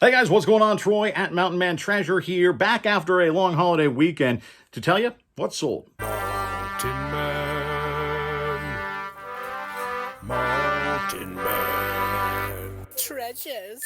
Hey guys, what's going on? Troy at Mountain Man Treasure here, back after a long holiday weekend to tell you what's sold. Mountain Man, Mountain Man. Treasures.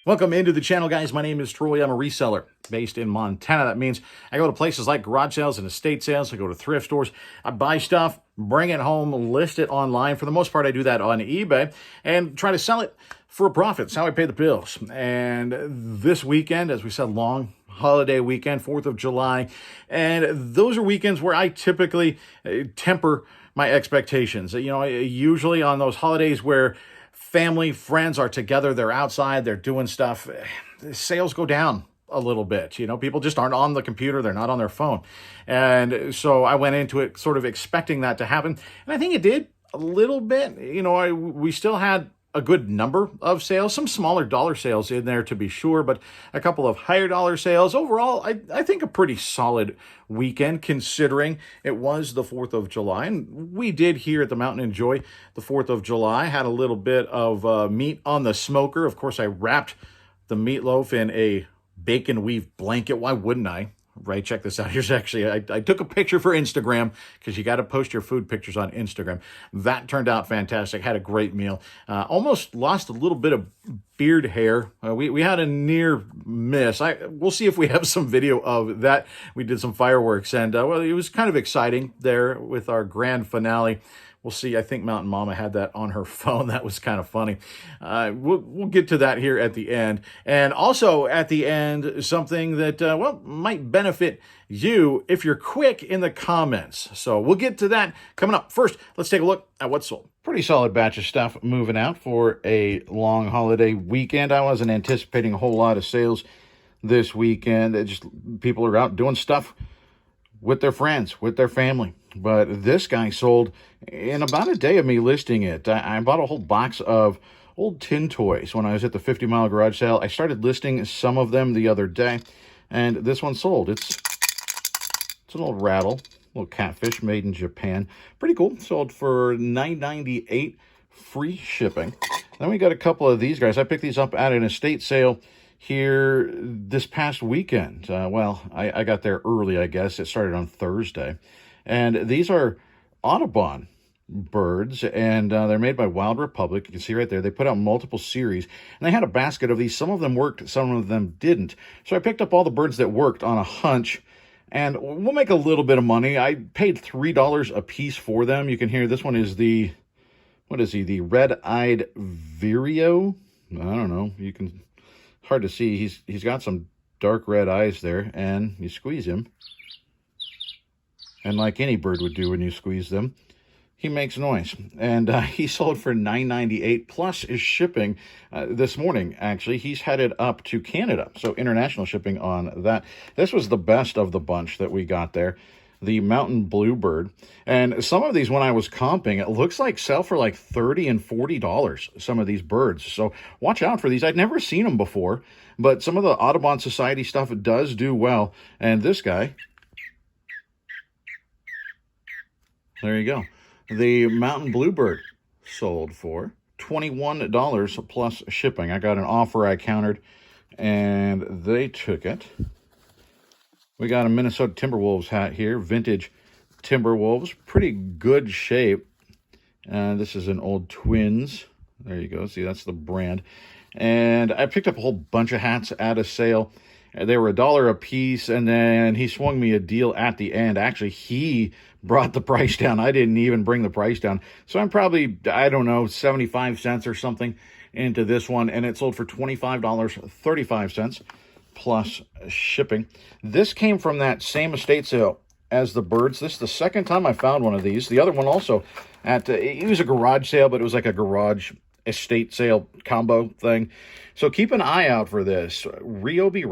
Welcome into the channel, guys. My name is Troy. I'm a reseller based in Montana. That means I go to places like garage sales and estate sales. I go to thrift stores. I buy stuff, bring it home, list it online. For the most part, I do that on eBay and try to sell it for a profit. It's how I pay the bills. And this weekend, as we said, long holiday weekend, 4th of July. And those are weekends where I typically temper my expectations. You know, usually on those holidays where family, friends are together, they're outside, they're doing stuff, sales go down a little bit. You know, people just aren't on the computer, they're not on their phone. And so I went into it sort of expecting that to happen. And I think it did a little bit. You know, we still had a good number of sales, some smaller dollar sales in there to be sure, but a couple of higher dollar sales. Overall, I think a pretty solid weekend considering it was the 4th of July. And we did here at the Mountain enjoy the 4th of July. Had a little bit of meat on the smoker. Of course, I wrapped the meatloaf in a bacon weave blanket. Why wouldn't I? Right, check this out. Here's actually, I took a picture for Instagram because you got to post your food pictures on Instagram. That turned out fantastic. Had a great meal. Almost lost a little bit of beard hair. We had a near miss. We'll see if we have some video of that. We did some fireworks and well, it was kind of exciting there with our grand finale. We'll see. I think Mountain Mama had that on her phone. That was kind of funny. We'll get to that here at the end. And also at the end, something that, well, might benefit you if you're quick in the comments. So we'll get to that coming up. First, let's take a look at what's sold. Pretty solid batch of stuff moving out for a long holiday weekend. I wasn't anticipating a whole lot of sales this weekend. People are out doing stuff with their friends, with their family. But this guy sold in about a day of me listing it. I bought a whole box of old tin toys when I was at the 50 Mile Garage Sale. I started listing some of them the other day, and this one sold. It's an old rattle, little catfish made in Japan. Pretty cool. Sold for $9.98, free shipping. Then we got a couple of these guys. I picked these up at an estate sale here this past weekend. Well, I got there early, I guess. It started on Thursday. And these are Audubon Birds, and they're made by Wild Republic. You can see right there, they put out multiple series, and they had a basket of these. Some of them worked, some of them didn't. So I picked up all the birds that worked on a hunch, and we'll make a little bit of money. I paid $3 a piece for them. You can hear this one is the, what is he, the red-eyed vireo? I don't know. You can, hard to see. He's got some dark red eyes there, and you squeeze him. And like any bird would do when you squeeze them, he makes noise. And he sold for $9.98 plus is shipping this morning, actually. He's headed up to Canada, so international shipping on that. This was the best of the bunch that we got there, the mountain bluebird. And some of these, when I was comping, it looks like sell for like $30 and $40, some of these birds. So watch out for these. I'd never seen them before, but some of the Audubon Society stuff does do well. And this guy, there you go. The mountain bluebird sold for $21 plus shipping. I got an offer I countered, and they took it. We got a Minnesota Timberwolves hat here, vintage Timberwolves, pretty good shape. This is an old Twins. There you go. See, that's the brand. And I picked up a whole bunch of hats at a sale. They were $1 a piece, and then he swung me a deal at the end. Actually, he brought the price down. I didn't even bring the price down. So I'm probably, I don't know, 75 cents or something into this one, and it sold for $25.35 plus shipping. This came from that same estate sale as the birds. This is the second time I found one of these. The other one also at, it was a garage sale, but it was like a garage estate sale combo thing. So keep an eye out for this. Ryobi,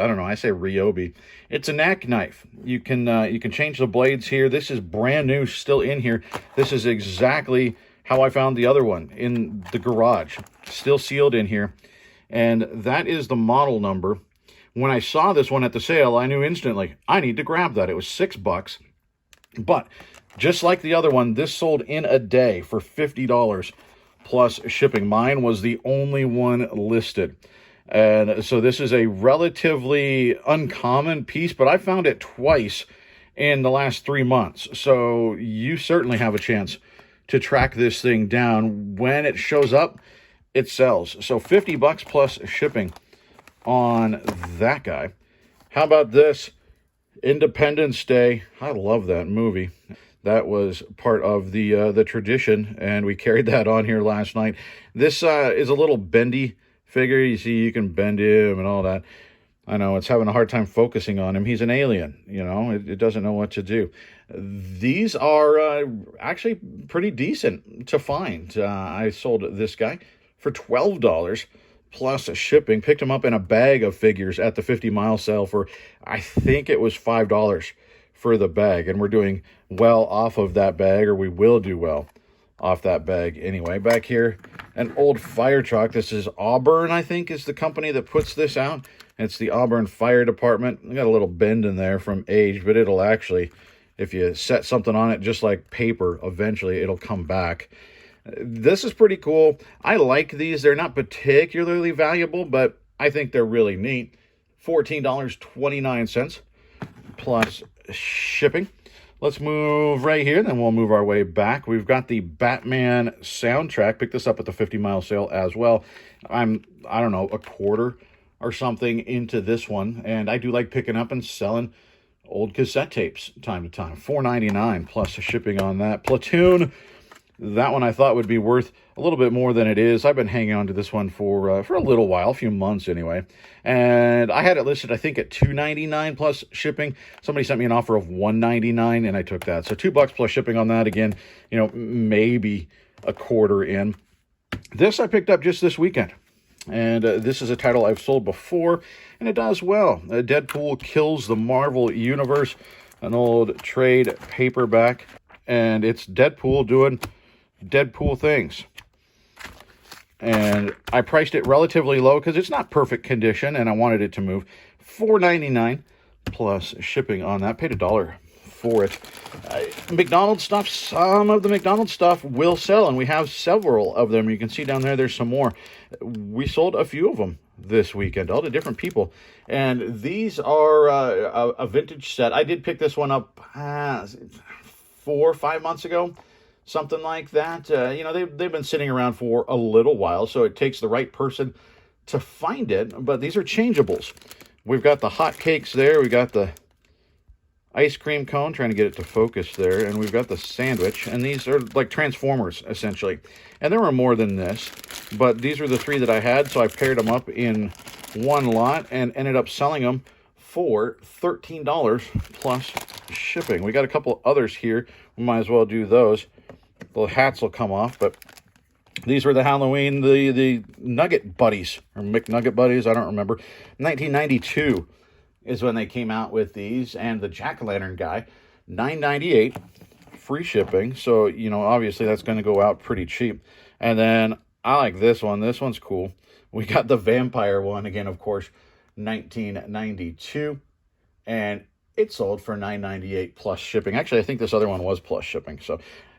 I don't know. I say Ryobi. It's a knack knife. You can change the blades here. This is brand new, still in here. This is exactly how I found the other one in the garage, still sealed in here. And that is the model number. When I saw this one at the sale, I knew instantly I need to grab that. It was $6, but just like the other one, this sold in a day for $50 plus shipping. Mine was the only one listed. And so this is a relatively uncommon piece, but I found it twice in the last 3 months. So you certainly have a chance to track this thing down. When it shows up, it sells. So $50 plus shipping on that guy. How about this? Independence Day. I love that movie. That was part of the tradition, and we carried that on here last night. This is a little bendy figure. You see, you can bend him and all that. I know it's having a hard time focusing on him. He's an alien, you know. It doesn't know what to do. These are actually pretty decent to find. I sold this guy for $12 plus shipping. Picked him up in a bag of figures at the 50-mile sale for, I think it was $5 for the bag. And we're doing well off of that bag, or we will do well off that bag anyway. Back here, an old fire truck. This is Auburn, I think, is the company that puts this out. It's the Auburn Fire Department. We got a little bend in there from age, but it'll actually, if you set something on it, just like paper, eventually it'll come back. This is pretty cool. I like these. They're not particularly valuable, but I think they're really neat. $14.29 plus shipping. Let's move right here, then we'll move our way back. We've got the Batman soundtrack. Picked this up at the 50-mile sale as well. I don't know, a quarter or something into this one, and I do like picking up and selling old cassette tapes time to time. $4.99 plus shipping on that. Platoon, that one I thought would be worth a little bit more than it is. I've been hanging on to this one for a little while, a few months anyway, and I had it listed, I think, at $2.99 plus shipping. Somebody sent me an offer of $1.99, and I took that. So $2 plus shipping on that. Again, you know, maybe a quarter in. This I picked up just this weekend. And this is a title I've sold before, and it does well. Deadpool Kills the Marvel Universe, an old trade paperback, and it's Deadpool doing Deadpool things. And I priced it relatively low because it's not perfect condition, and I wanted it to move. $4.99 plus shipping on that. Paid $1 for it. McDonald's stuff, some of the McDonald's stuff will sell, and we have several of them. You can see down there, there's some more. We sold a few of them this weekend, all to different people, and these are a vintage set. I did pick this one up 4 or 5 months ago, something like that. You know, they've been sitting around for a little while, so it takes the right person to find it, but these are changeables. We've got the hot cakes there, we got the ice cream cone, trying to get it to focus there, and we've got the sandwich, and these are like Transformers, essentially. And there were more than this, but these were the 3 that I had, so I paired them up in one lot and ended up selling them for $13 plus shipping. We got a couple others here. We might as well do those. The hats will come off, but these were the Halloween, the Nugget Buddies, or McNugget Buddies, I don't remember. 1992 is when they came out with these, and the Jack-o'-lantern guy, $9.98, free shipping. So, you know, obviously that's going to go out pretty cheap. And then I like this one. This one's cool. We got the vampire one, again, of course, 1992, and it sold for $9.98 plus shipping. Actually, I think this other one was plus shipping. So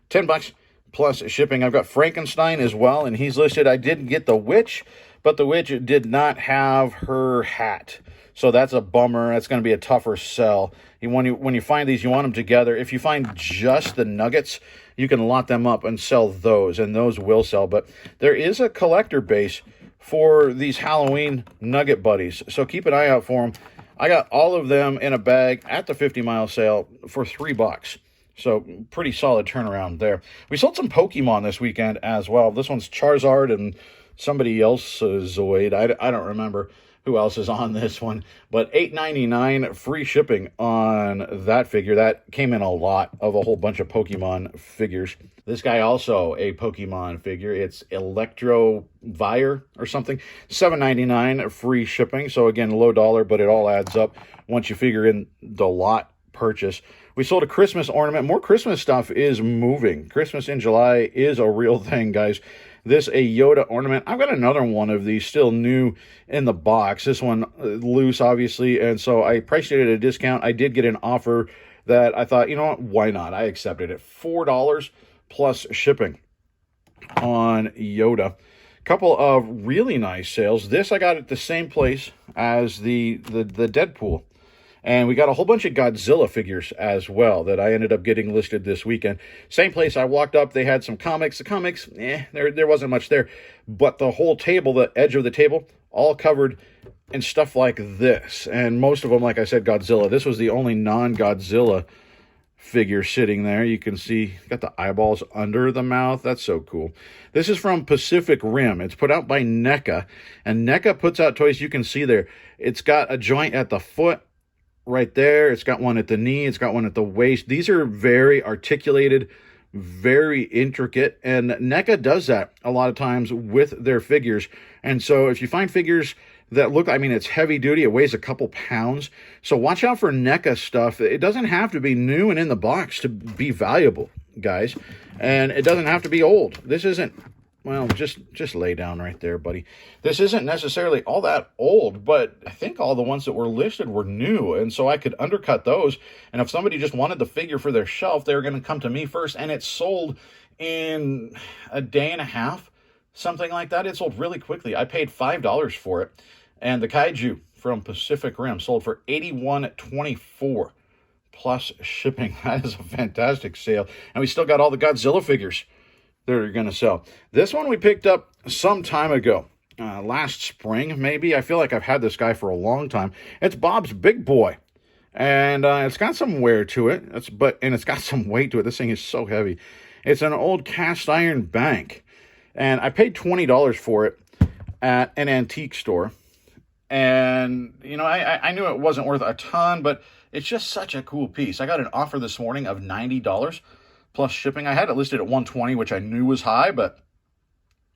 $10 plus shipping. I've got Frankenstein as well, and he's listed. I did get the witch, but the witch did not have her hat. So that's a bummer. That's going to be a tougher sell. When you find these, you want them together. If you find just the nuggets, you can lot them up and sell those, and those will sell. But there is a collector base for these Halloween Nugget Buddies, so keep an eye out for them. I got all of them in a bag at the 50-mile sale for $3. So pretty solid turnaround there. We sold some Pokemon this weekend as well. This one's Charizard and somebody else's Zoid. I don't remember who else is on this one, but $8.99 free shipping on that figure. That came in a lot of a whole bunch of Pokemon figures. This guy also a Pokemon figure. It's Electrovire or something. $7.99 free shipping. So again, low dollar, but it all adds up once you figure in the lot purchase. We sold a Christmas ornament. More Christmas stuff is moving. Christmas in July is a real thing, guys. This, a Yoda ornament. I've got another one of these still new in the box. This one loose, obviously, and so I priced it at a discount. I did get an offer that I thought, you know what, why not? I accepted it. $4 plus shipping on Yoda. Couple of really nice sales. This I got at the same place as the Deadpool. And we got a whole bunch of Godzilla figures as well that I ended up getting listed this weekend. Same place I walked up, they had some comics. The comics, there wasn't much there. But the whole table, the edge of the table, all covered in stuff like this. And most of them, like I said, Godzilla. This was the only non-Godzilla figure sitting there. You can see, got the eyeballs under the mouth. That's so cool. This is from Pacific Rim. It's put out by NECA. And NECA puts out toys, you can see there. It's got a joint at the foot, right there. It's got one at the knee. It's got one at the waist. These are very articulated, very intricate, and NECA does that a lot of times with their figures. And so if you find figures that look, I mean, it's heavy duty, it weighs a couple pounds, so watch out for NECA stuff. It doesn't have to be new and in the box to be valuable, guys, and it doesn't have to be old. This isn't, well, just lay down right there, buddy. This isn't necessarily all that old, but I think all the ones that were listed were new, and so I could undercut those. And if somebody just wanted the figure for their shelf, they were going to come to me first, and it sold in a day and a half, something like that. It sold really quickly. I paid $5 for it, and the Kaiju from Pacific Rim sold for $81.24 plus shipping. That is a fantastic sale, and we still got all the Godzilla figures they're going to sell. This one we picked up some time ago, last spring maybe. I feel like I've had this guy for a long time. It's Bob's Big Boy, and it's got some wear to it. And it's got some weight to it. This thing is so heavy. It's an old cast iron bank, and I paid $20 for it at an antique store. And you know, I knew it wasn't worth a ton, but it's just such a cool piece. I got an offer this morning of $90. Plus shipping. I had it listed at $120, which I knew was high, but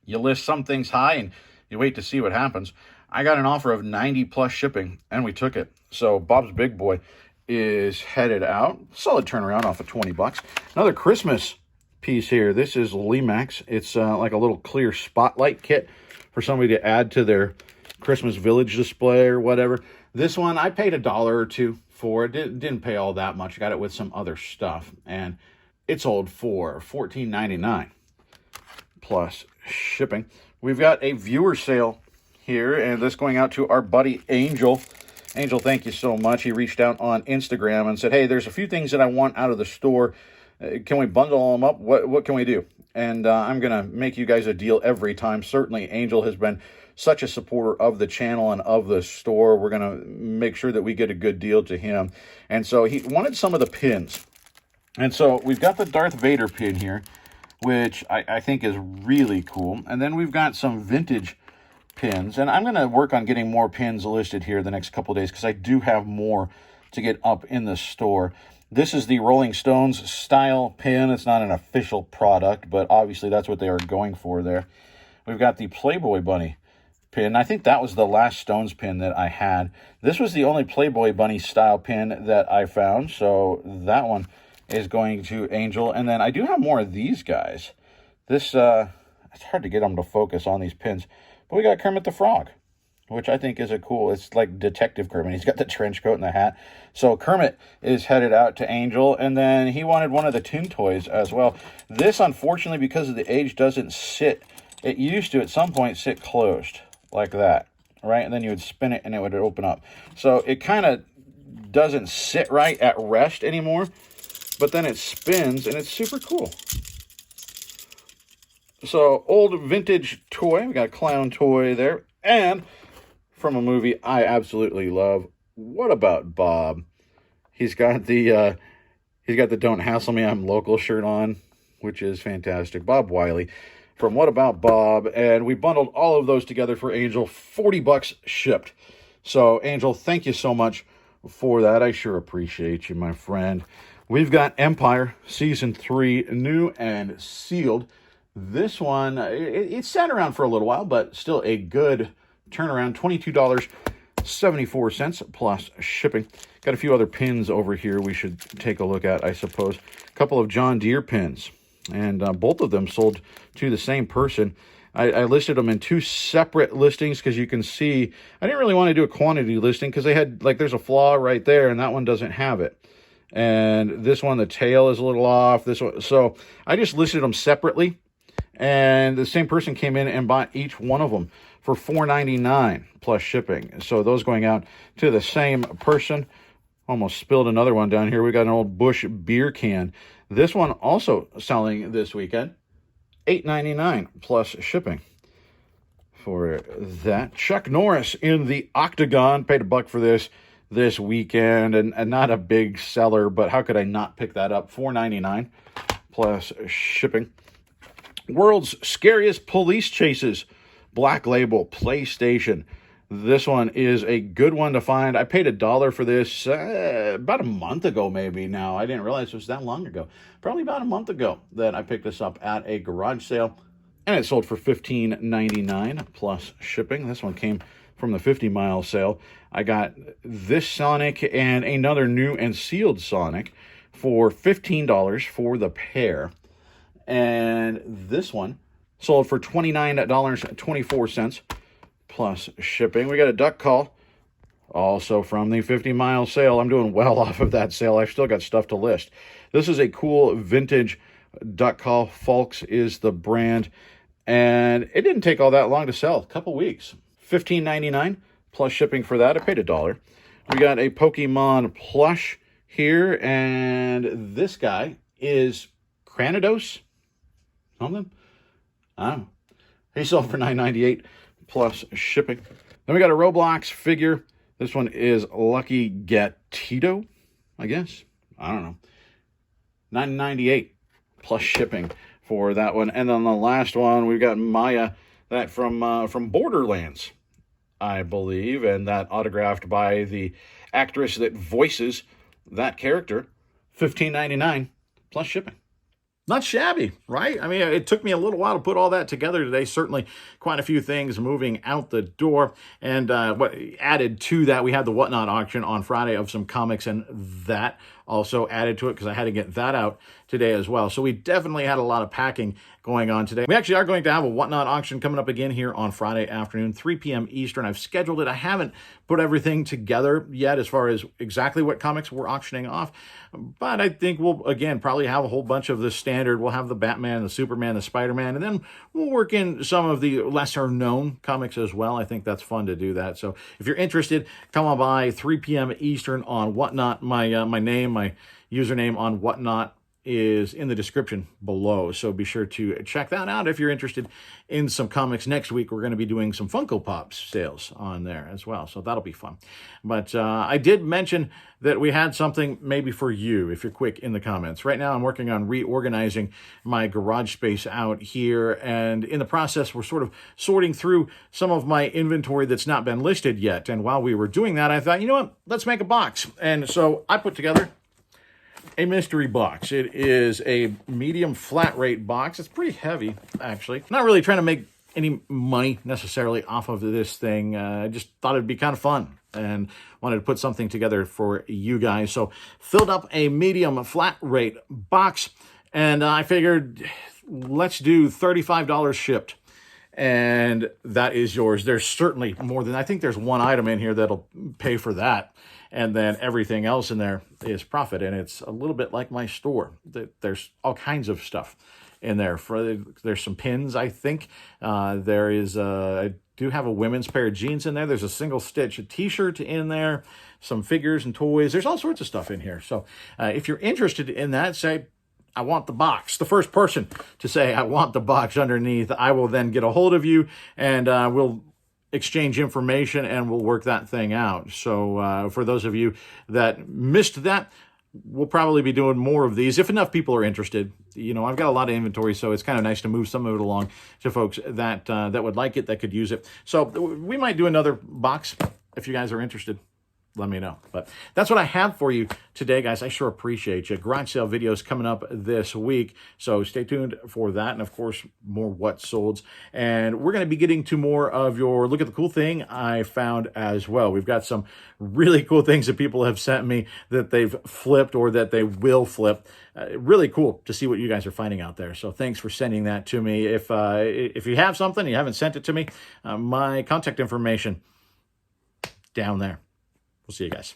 you list some things high and you wait to see what happens. I got an offer of $90 plus shipping, and we took it. So Bob's Big Boy is headed out. Solid turnaround off of $20. Another Christmas piece here. This is Limax. It's like a little clear spotlight kit for somebody to add to their Christmas village display or whatever. This one, I paid $1 or $2 for it. Didn't pay all that much. Got it with some other stuff, and it sold for $14.99 plus shipping. We've got a viewer sale here, and this going out to our buddy Angel. Angel, thank you so much. He reached out on Instagram and said, hey, there's a few things that I want out of the store. Can we bundle them up? What can we do? And I'm going to make you guys a deal every time. Certainly, Angel has been such a supporter of the channel and of the store. We're going to make sure that we get a good deal to him. And so he wanted some of the pins. And so we've got the Darth Vader pin here, which I think is really cool. And then we've got some vintage pins. And I'm going to work on getting more pins listed here the next couple of days, because I do have more to get up in the store. This is the Rolling Stones style pin. It's not an official product, but obviously that's what they are going for there. We've got the Playboy Bunny pin. I think that was the last Stones pin that I had. This was the only Playboy Bunny style pin that I found, so that one is going to Angel. And then I do have more of these guys. This, it's hard to get them to focus on these pins. But we got Kermit the Frog, which I think is a cool, it's like Detective Kermit. He's got the trench coat and the hat. So Kermit is headed out to Angel. And then he wanted one of the tin toys as well. This, unfortunately, because of the age, doesn't sit. It used to, at some point, sit closed like that, right? And then you would spin it and it would open up. So it kind of doesn't sit right at rest anymore. But then it spins, and it's super cool. So, old vintage toy. We got a clown toy there. And from a movie I absolutely love, What About Bob? He's got the Don't Hassle Me, I'm Local shirt on, which is fantastic. Bob Wiley from What About Bob? And we bundled all of those together for Angel. $40 shipped. So, Angel, thank you so much for that. I sure appreciate you, my friend. We've got Empire Season 3, new and sealed. This one, it sat around for a little while, but still a good turnaround. $22.74 plus shipping. Got a few other pins over here we should take a look at, I suppose. A couple of John Deere pins, and both of them sold to the same person. I listed them in two separate listings because you can see I didn't really want to do a quantity listing because they had, like, there's a flaw right there, and that one doesn't have it. And this one, the tail is a little off. This one, so I just listed them separately, And the same person came in and bought each one of them for $4.99 plus shipping. So those going out to the same person. Almost spilled another one down here. We got an old Bush beer can. This one also selling this weekend. $8.99 plus shipping for that. Chuck Norris in the Octagon. Paid $1 for this weekend. And not a big seller, but how could I not pick that up? $4.99 plus shipping. World's Scariest Police Chases. Black Label PlayStation. This one is a good one to find. I paid $1 for this about a month ago, maybe now. I didn't realize it was that long ago. Probably about a month ago that I picked this up at a garage sale. And it sold for $15.99 plus shipping. This one came from the 50-mile sale. I got this Sonic and another new and sealed Sonic for $15 for the pair. And this one sold for $29.24 plus shipping. We got a duck call, also from the 50-mile sale. I'm doing well off of that sale. I've still got stuff to list. This is a cool vintage duck call. Fulks is the brand, and it didn't take all that long to sell. A couple weeks. $15.99 plus shipping for that. I paid $1. We got a Pokemon plush here, and this guy is Cranidos, something. I don't know. He sold for $9.98 plus shipping. Then we got a Roblox figure. This one is Lucky Gatito, I guess. I don't know. $9.98 plus shipping for that one. And then the last one, we've got Maya, that from Borderlands, I believe, and that autographed by the actress that voices that character. $15.99 plus shipping. Not shabby, right? I mean, it took me a little while to put all that together today. Certainly quite a few things moving out the door. And what added to that, we had the Whatnot auction on Friday of some comics, and that also added to it because I had to get that out today as well. So we definitely had a lot of packing going on today. We actually are going to have a Whatnot auction coming up again here on Friday afternoon, 3 p.m. Eastern. I've scheduled it. I haven't put everything together yet as far as exactly what comics we're auctioning off. But I think we'll, again, probably have a whole bunch of the standard. We'll have the Batman, the Superman, the Spider-Man, and then we'll work in some of the lesser-known comics as well. I think that's fun to do that. So if you're interested, come on by 3 p.m. Eastern on Whatnot. My name, my username on Whatnot is in the description below, so be sure to check that out if you're interested in some comics. Next week we're going to be doing some Funko Pops sales on there as well, so that'll be fun. But I did mention that we had something maybe for you if you're quick in the comments. Right now I'm working on reorganizing my garage space out here, and in the process we're sort of sorting through some of my inventory that's not been listed yet. And while we were doing that, I thought, you know what, let's make a box. And so I put together a mystery box. It is a medium flat rate box. It's pretty heavy, actually. Not really trying to make any money necessarily off of this thing. I just thought it'd be kind of fun and wanted to put something together for you guys. So filled up a medium flat rate box, and I figured let's do $35 shipped. And that is yours. There's certainly more than, I think there's one item in here that'll pay for that. And then everything else in there is profit. And it's a little bit like my store. There's all kinds of stuff in there. There's some pins, I think. There is, I do have a women's pair of jeans in there. There's a single stitch, a t-shirt in there, some figures and toys. There's all sorts of stuff in here. So if you're interested in that, say, I want the box. The first person to say, I want the box underneath, I will then get a hold of you, and we'll exchange information and we'll work that thing out. So for those of you that missed that, we'll probably be doing more of these if enough people are interested. You know, I've got a lot of inventory, so it's kind of nice to move some of it along to folks that that would like it, that could use it. So we might do another box if you guys are interested. Let me know. But that's what I have for you today, guys. I sure appreciate you. Garage sale videos coming up this week, so stay tuned for that. And, of course, more What Solds. And we're going to be getting to more of your look at the cool thing I found as well. We've got some really cool things that people have sent me that they've flipped or that they will flip. Really cool to see what you guys are finding out there. So thanks for sending that to me. If you have something and you haven't sent it to me, my contact information down there. We'll see you guys.